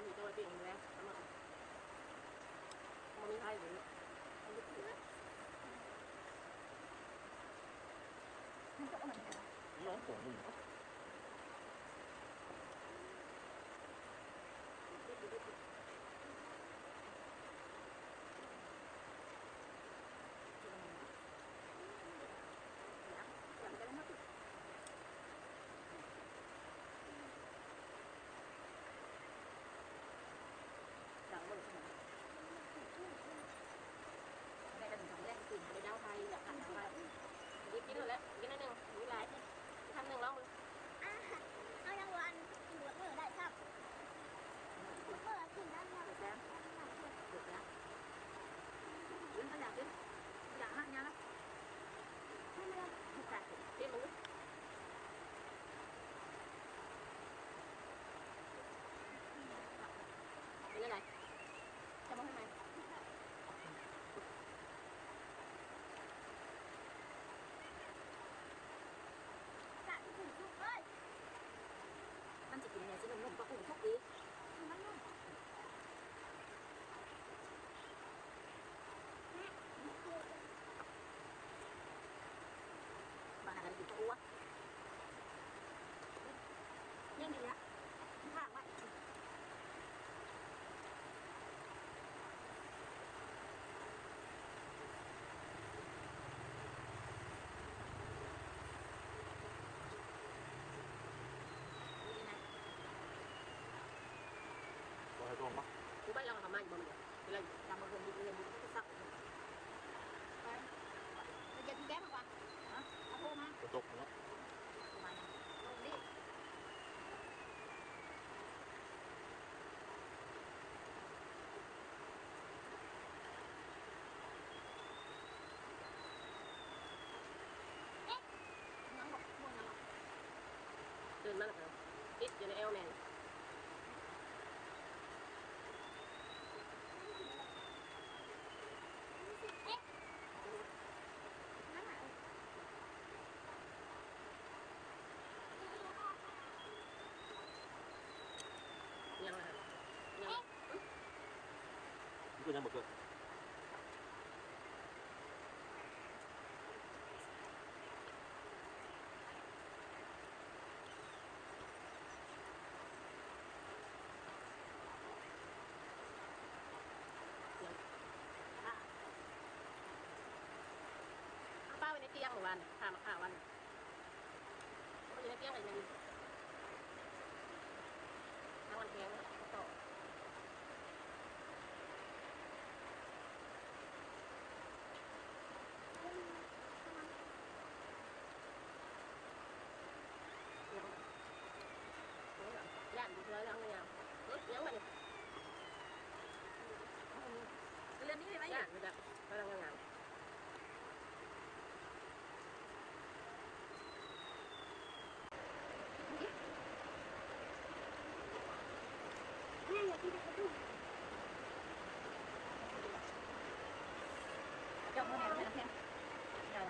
ามอยู่ตัวเปลี่ยนแล้วทำไมมันมีใครหรือน้องตัวนี้ดังหมดเลยแม่ก็ถึงทำแรกตื่นไปดาวไทยอยากหันไปกินหมดแล้วกินนิดนึงมีหลายทำหนึ่งลองดู เอายังวันกินหัวเมื่อได้ครับหัวเมื่อกินได้ไหม เด็กแล้วเด็กแล้วกินขยะกินขยะหักยังนะไม่ได้ถูกแตกกินมือเป็นยังไงจะมองทำไม กัดถุงทุกเอ้ย มันจะกินเนี่ยจะนุ่มๆก็กุ้งทุกปี มันนุ่ม บางอันกินตัว ยังดีนะข้างไว้ นี่นะ ตัวให้ตรงปะ กูไปลองทำมาอยู่บ้างเวลาทำมาคนดีเรียนดีก็สัก ไปเราจะกินแก้มากกว่าเอาโทรมาก ระจกเนาะ ประมาณ ลงดิ น้ำหมกพวกน้ำหมกเดินมาแล้วกันติดอยู่ในเอลแมน นั่นน่ะ ยังไงยัง นี่ก็ยังบ่เกิด ป้าไปในเตียงเมื่อวานพามาข่าวันเขาอยู่ในเตียงอะไรนี่ทั้งวันแข็งต่อย่านดูเลยแล้วเนี่ยยังไง เรื่องนี้เลยไหม ย่านดูแบบกำลังงาน แม่อยากกินกระดูก เจ้าพ่อแม่แม่เจ้า